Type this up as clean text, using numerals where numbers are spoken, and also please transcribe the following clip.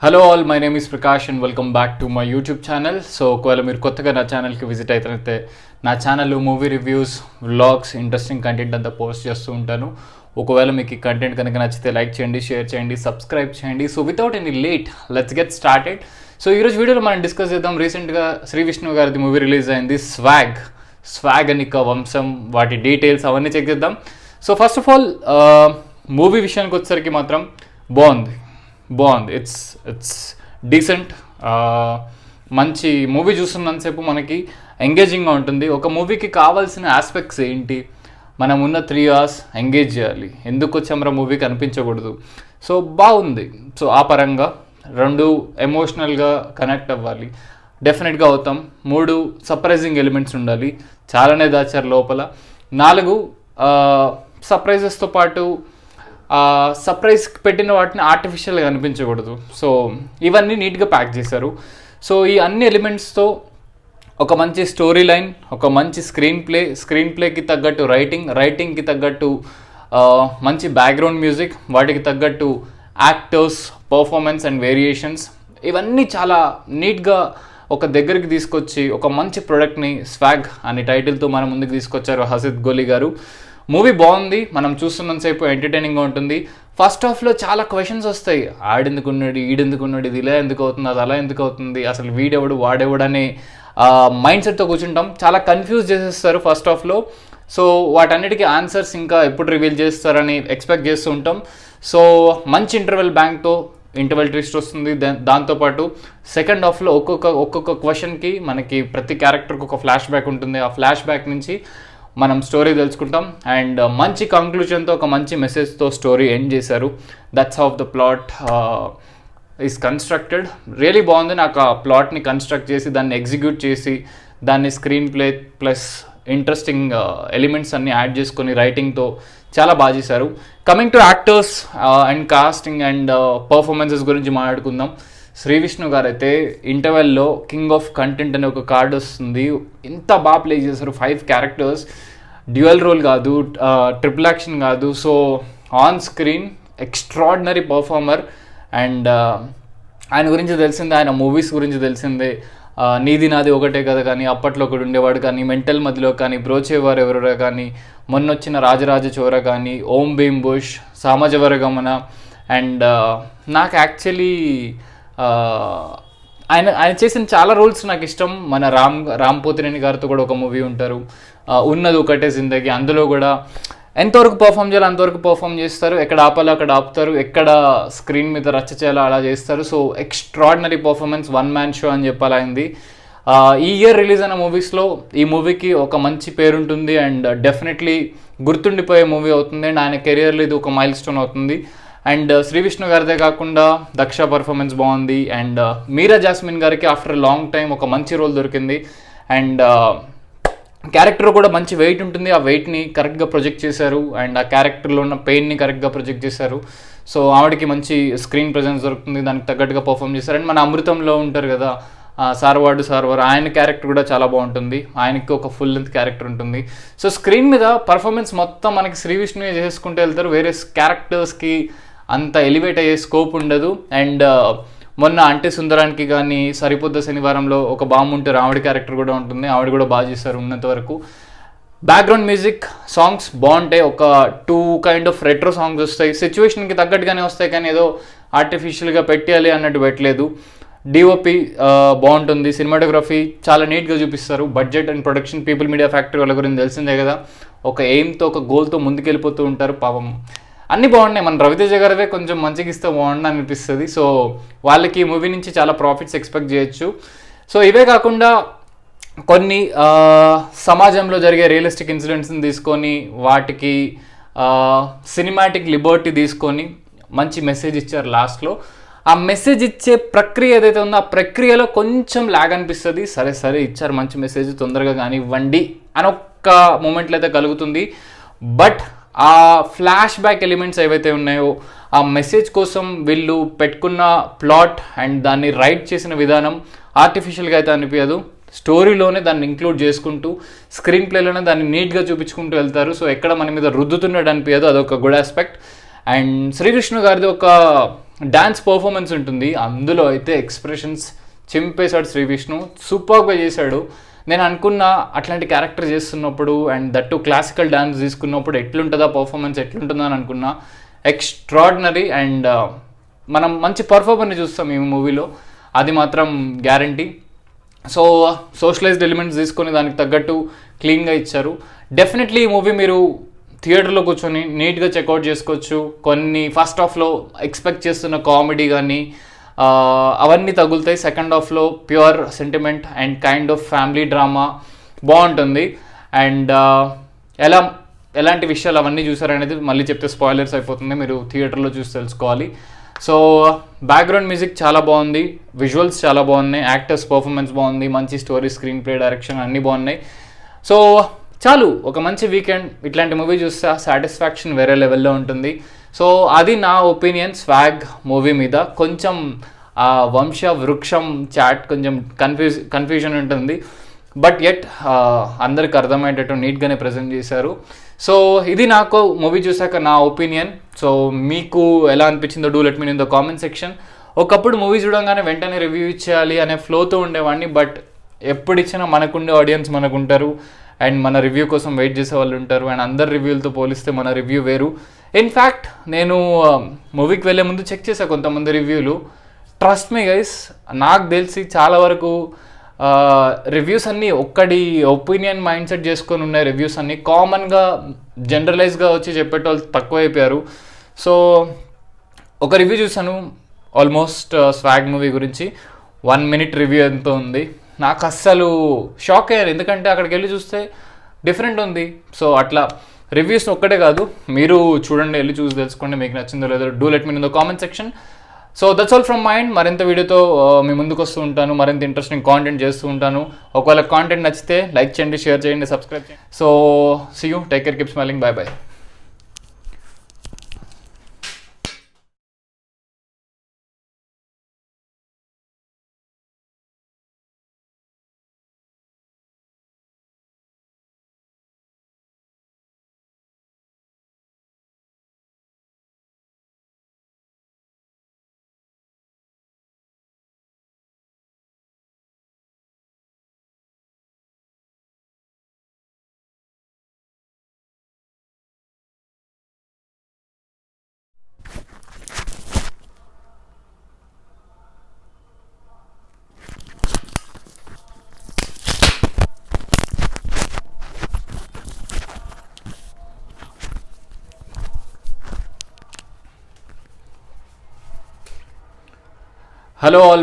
Hello all, my name is Prakash and welcome back to my YouTube channel. So ఒకవేళ మీరు కొత్తగా నా ఛానల్కి విజిట్ అయితే నా ఛానల్లో movie reviews, vlogs, interesting content అంతా పోస్ట్ చేస్తూ ఉంటాను. ఒకవేళ మీకు ఈ కంటెంట్ కనుక నచ్చితే లైక్ చేయండి, షేర్ చేయండి, సబ్స్క్రైబ్ చేయండి. So without any late let's get started. So ఈరోజు వీడియోలో మనం డిస్కస్ చేద్దాం. రీసెంట్గా శ్రీ విష్ణు గారిది మూవీ రిలీజ్ అయింది స్వాగ్ అనిక వంశం, వాటి డీటెయిల్స్ అవన్నీ చెక్ చేద్దాం. So first of all movie విషయానికి వచ్చేసరికి మాత్రం బాగుంది. It's decent. మంచి మూవీ చూస్తున్నంతసేపు మనకి ఎంగేజింగ్గా ఉంటుంది. ఒక మూవీకి కావాల్సిన ఆస్పెక్ట్స్ ఏంటి, మనం ఉన్న 3 hours ఎంగేజ్ చేయాలి, ఎందుకు వచ్చామరా మూవీకి అనిపించకూడదు. సో బాగుంది. సో ఆ పరంగా 2 ఎమోషనల్గా కనెక్ట్ అవ్వాలి, డెఫినెట్గా అవుతాం. 3 సర్ప్రైజింగ్ ఎలిమెంట్స్ ఉండాలి, చాలానే దాచారు లోపల. 4 సర్ప్రైజెస్తో పాటు సర్ప్రైజ్ పెట్టిన వాటిని ఆర్టిఫిషియల్గా అనిపించకూడదు. సో ఇవన్నీ నీట్గా ప్యాక్ చేశారు. సో ఈ అన్ని ఎలిమెంట్స్తో ఒక మంచి స్టోరీ లైన్, ఒక మంచి స్క్రీన్ ప్లేకి తగ్గట్టు రైటింగ్కి తగ్గట్టు మంచి బ్యాక్గ్రౌండ్ మ్యూజిక్, వాటికి తగ్గట్టు యాక్టర్స్ పర్ఫార్మెన్స్ అండ్ వేరియేషన్స్, ఇవన్నీ చాలా నీట్గా ఒక దగ్గరికి తీసుకొచ్చి ఒక మంచి ప్రోడక్ట్ని స్వాగ్ అనే టైటిల్తో మన ముందుకు తీసుకొచ్చారు హసిద్ గోలి గారు. మూవీ బాగుంది, మనం చూస్తున్నంతసేపు ఎంటర్టైనింగ్గా ఉంటుంది. ఫస్ట్ హాఫ్లో చాలా క్వశ్చన్స్ వస్తాయి. ఆడెందుకున్నాడు, ఈడెందుకున్నాడు, ఇది ఇలా ఎందుకు అవుతుంది, అది అలా ఎందుకు అవుతుంది, అసలు వీడెవడు వాడెవడు అనే మైండ్ సెట్తో కూర్చుంటాం. చాలా కన్ఫ్యూజ్ చేసేస్తారు ఫస్ట్ హాఫ్లో. సో వాటన్నిటికీ ఆన్సర్స్ ఇంకా ఎప్పుడు రివీల్ చేస్తారని ఎక్స్పెక్ట్ చేస్తూ ఉంటాం. సో మంచి ఇంటర్వెల్ ట్విస్ట్ వస్తుంది. దాంతోపాటు సెకండ్ హాఫ్లో ఒక్కొక్క క్వశ్చన్కి మనకి ప్రతి క్యారెక్టర్కి ఒక ఫ్లాష్ బ్యాక్ ఉంటుంది. ఆ ఫ్లాష్ బ్యాక్ నుంచి మనం స్టోరీ తెలుసుకుంటాం. అండ్ మంచి కంక్లూజన్తో, ఒక మంచి మెసేజ్తో స్టోరీ ఎండ్ చేశారు. That's how the plot is constructed. Really బాగుంది. నాకు ఆ ప్లాట్ని కన్స్ట్రక్ట్ చేసి దాన్ని ఎగ్జిక్యూట్ చేసి దాన్ని screen play plus interesting elements అన్నీ యాడ్ చేసుకొని రైటింగ్తో చాలా బాగా చేశారు. Coming to actors and casting and performances గురించి మాట్లాడుకుందాం. శ్రీ విష్ణు గారు అయితే ఇంటర్వెల్లో కింగ్ ఆఫ్ కంటెంట్ అనే ఒక కార్డు వస్తుంది. ఎంత బాగా ప్లే చేశారు. 5 క్యారెక్టర్స్, డ్యూయల్ రోల్ కాదు, ట్రిపుల్ యాక్షన్ కాదు. So on screen extraordinary performer. And ఆయన గురించి తెలిసిందే, ఆయన మూవీస్ గురించి తెలిసిందే. నీది నాది ఒకటే కదా కానీ, అప్పట్లో ఒకడు ఉండేవాడు కానీ, మెంటల్ మధ్యలో కానీ, బ్రోచేవారు ఎవరో కానీ, మొన్నొచ్చిన రాజరాజ చోర కానీ, ఓం భీమ్ బుష్, సామాజవర గమన. అండ్ నాకు యాక్చువల్లీ ఆయన చేసిన చాలా రోల్స్ నాకు ఇష్టం. మన రామ్ పోతినేని గారితో కూడా ఒక మూవీ ఉంటారు, ఉన్నది ఒకటే జిందగీ. అందులో కూడా ఎంతవరకు పర్ఫామ్ చేయాలో అంతవరకు పర్ఫామ్ చేస్తారు, ఎక్కడ ఆపాలో అక్కడ ఆపుతారు, ఎక్కడ స్క్రీన్ మీద రచ్చ చేయాలో అలా చేస్తారు. So extraordinary performance, 1 man show అని చెప్పాలి ఆయనది. ఈ ఇయర్ రిలీజ్ అయిన మూవీస్లో ఈ మూవీకి ఒక మంచి పేరుంటుంది అండ్ డెఫినెట్లీ గుర్తుండిపోయే మూవీ అవుతుంది. అండ్ ఆయన కెరియర్లో ఇది ఒక మైల్ స్టోన్ అవుతుంది. అండ్ శ్రీ విష్ణు గారిదే కాకుండా దక్ష పర్ఫార్మెన్స్ బాగుంది. అండ్ మీరా జాస్మిన్ గారికి ఆఫ్టర్ లాంగ్ టైం ఒక మంచి రోల్ దొరికింది. అండ్ క్యారెక్టర్ కూడా మంచి వెయిట్ ఉంటుంది, ఆ వెయిట్ని కరెక్ట్గా ప్రొజెక్ట్ చేశారు. అండ్ ఆ క్యారెక్టర్లో ఉన్న పెయిన్ని కరెక్ట్గా ప్రొజెక్ట్ చేశారు. సో ఆవిడకి మంచి స్క్రీన్ ప్రెజెన్స్ దొరుకుతుంది, దానికి తగ్గట్టుగా పర్ఫామ్ చేశారు. అండ్ మన అమృతంలో ఉంటారు కదా సార్వాడు, ఆయన క్యారెక్టర్ కూడా చాలా బాగుంటుంది. ఆయనకి ఒక ఫుల్ లెంత్ క్యారెక్టర్ ఉంటుంది. సో స్క్రీన్ మీద పర్ఫార్మెన్స్ మొత్తం మనకి శ్రీ విష్ణువే చేసుకుంటూ వెళ్తారు. వేరే క్యారెక్టర్స్కి అంత ఎలివేట్ అయ్యే స్కోప్ ఉండదు. అండ్ మొన్న అంటే సుందరానికి కానీ, సరిపోద్ద శనివారంలో ఒక బాంబు ఉంటారు, ఆవిడ క్యారెక్టర్ కూడా ఉంటుంది, ఆవిడ కూడా బాగా చేస్తారు ఉన్నంత వరకు. బ్యాక్గ్రౌండ్ మ్యూజిక్, సాంగ్స్ బాగుంటాయి. ఒక 2 kind of రెట్రో సాంగ్స్ వస్తాయి, సిచ్యువేషన్కి తగ్గట్టుగానే వస్తాయి కానీ ఏదో ఆర్టిఫిషియల్గా పెట్టాలి అన్నట్టు పెట్టలేదు. డిఓపి బాగుంటుంది, సినిమాటోగ్రఫీ చాలా నీట్గా చూపిస్తారు. Budget and production, people media factory వాళ్ళ గురించి తెలిసిందే కదా, ఒక ఎయిమ్తో ఒక గోల్తో ముందుకెళ్ళిపోతూ ఉంటారు. పాపం అన్నీ బాగున్నాయి. మన రవితేజ గారివే కొంచెం మంచిగా ఇస్తే బాగుండు అనిపిస్తుంది. సో వాళ్ళకి ఈ మూవీ నుంచి చాలా ప్రాఫిట్స్ ఎక్స్పెక్ట్ చేయొచ్చు. సో ఇవే కాకుండా కొన్ని సమాజంలో జరిగే రియలిస్టిక్ ఇన్సిడెంట్స్ని తీసుకొని వాటికి సినిమాటిక్ లిబర్టీ తీసుకొని మంచి మెసేజ్ ఇచ్చారు లాస్ట్లో. ఆ మెసేజ్ ఇచ్చే ప్రక్రియ ఏదైతే ఉందో ఆ ప్రక్రియలో కొంచెం లాగ్ అనిపిస్తుంది. సరే ఇచ్చారు మంచి మెసేజ్, తొందరగా కానివ్వండి అని ఒక్క మూమెంట్లో అయితే కలుగుతుంది. బట్ ఆ ఫ్లాష్ బ్యాక్ ఎలిమెంట్స్ ఏవైతే ఉన్నాయో ఆ మెసేజ్ కోసం వీళ్ళు పెట్టుకున్న ప్లాట్ అండ్ దాన్ని రైట్ చేసిన విధానం ఆర్టిఫిషియల్గా అయితే అనిపించదు. స్టోరీలోనే దాన్ని ఇంక్లూడ్ చేసుకుంటూ స్క్రీన్ ప్లేలోనే దాన్ని నీట్గా చూపించుకుంటూ వెళ్తారు. సో ఎక్కడ మన మీద రుద్దుతున్నట్టు అనిపించదు, అదొక good aspect. And Sri Vishnu గారిది ఒక డ్యాన్స్ పర్ఫార్మెన్స్ ఉంటుంది, అందులో అయితే ఎక్స్ప్రెషన్స్ చింపేశాడు శ్రీ విష్ణు, సూపర్గా చేశాడు. నేను అనుకున్నా అట్లాంటి క్యారెక్టర్ చేస్తున్నప్పుడు అండ్ దట్టు క్లాసికల్ డ్యాన్స్ తీసుకున్నప్పుడు ఎట్లుంటుందా పర్ఫార్మెన్స్, ఎట్లుంటుందా అని అనుకున్నా. ఎక్స్ట్రాడినరీ. అండ్ మనం మంచి పర్ఫార్మెన్స్ చూస్తాం ఈ మూవీలో, అది మాత్రం గ్యారంటీ. సో సోషలైజ్డ్ ఎలిమెంట్స్ తీసుకొని దానికి తగ్గట్టు క్లీన్గా ఇచ్చారు. డెఫినెట్లీ ఈ మూవీ మీరు థియేటర్లో కూర్చొని నీట్గా చెక్అవుట్ చేసుకోవచ్చు. కొన్ని ఫస్ట్ హాఫ్లో ఎక్స్పెక్ట్ చేస్తున్న కామెడీ కానీ అవన్నీ తగులుతాయి. సెకండ్ హాఫ్లో pure sentiment and kind of family drama బాగుంటుంది. అండ్ ఎలాంటి విషయాలు అవన్నీ చూసారనేది మళ్ళీ చెప్తే స్పాయిలర్స్ అయిపోతుంది, మీరు థియేటర్లో చూసి తెలుసుకోవాలి. సో బ్యాక్గ్రౌండ్ మ్యూజిక్ చాలా బాగుంది, విజువల్స్ చాలా బాగున్నాయి, యాక్టర్స్ పర్ఫార్మెన్స్ బాగుంది, మంచి స్టోరీ, స్క్రీన్ ప్లే, డైరెక్షన్ అన్నీ బాగున్నాయి. సో చాలు, ఒక మంచి వీకెండ్ ఇట్లాంటి మూవీ చూస్తే సాటిస్ఫాక్షన్ వేరే లెవెల్లో ఉంటుంది. సో అది నా ఒపీనియన్ స్వాగ్ మూవీ మీద. కొంచెం వంశ వృక్షం చాట్ కొంచెం కన్ఫ్యూజన్ ఉంటుంది, బట్ ఎట్ అందరికి అర్థమయ్యేటట్టు నీట్గానే ప్రజెంట్ చేశారు. సో ఇది నాకు మూవీ చూసాక నా ఒపీనియన్. సో మీకు ఎలా అనిపించిందో do let me in the comment section. ఒకప్పుడు మూవీ చూడంగానే వెంటనే రివ్యూ ఇచ్చేయాలి అనే ఫ్లోతో ఉండేవాడిని, బట్ ఎప్పుడు ఇచ్చినా మనకుండే ఆడియన్స్ మనకుంటారు అండ్ మన రివ్యూ కోసం వెయిట్ చేసే వాళ్ళు ఉంటారు. అండ్ అందరి రివ్యూలతో పోలిస్తే మన రివ్యూ వేరు. ఇన్ఫ్యాక్ట్ నేను మూవీకి వెళ్ళే ముందు చెక్ చేశాను కొంతమంది రివ్యూలు. ట్రస్ట్ మీ గైస్, నాకు తెలిసి చాలా వరకు రివ్యూస్ అన్నీ ఒక్కడి ఒపీనియన్ మైండ్ సెట్ చేసుకొని ఉన్నాయి. రివ్యూస్ అన్నీ కామన్గా జనరలైజ్గా వచ్చి చెప్పేటోళ్ళు తక్కువైపోయారు. సో ఒక రివ్యూ చూసాను ఆల్మోస్ట్ స్వాగ్ మూవీ గురించి, 1 minute రివ్యూ ఎంతో ఉంది. నాకు అస్సలు షాక్ అయ్యాను, ఎందుకంటే అక్కడికి వెళ్ళి చూస్తే డిఫరెంట్ ఉంది. సో అట్లా రివ్యూస్ ఒక్కటే కాదు, మీరు చూడండి, వెళ్ళి చూసి తెలుసుకోండి మీకు నచ్చిందో లేదో. Do let me in the comment section. So that's all from mind. మరింత వీడియోతో మీ ముందుకు వస్తూ ఉంటాను, మరింత ఇంట్రెస్టింగ్ కాంటెంట్ చేస్తూ ఉంటాను. ఒకవేళ కాంటెంట్ నచ్చితే లైక్ చేయండి, షేర్ చేయండి, సబ్స్క్రైబ్ చేయండి. So see you, take care, keep smiling, bye bye. Hello all.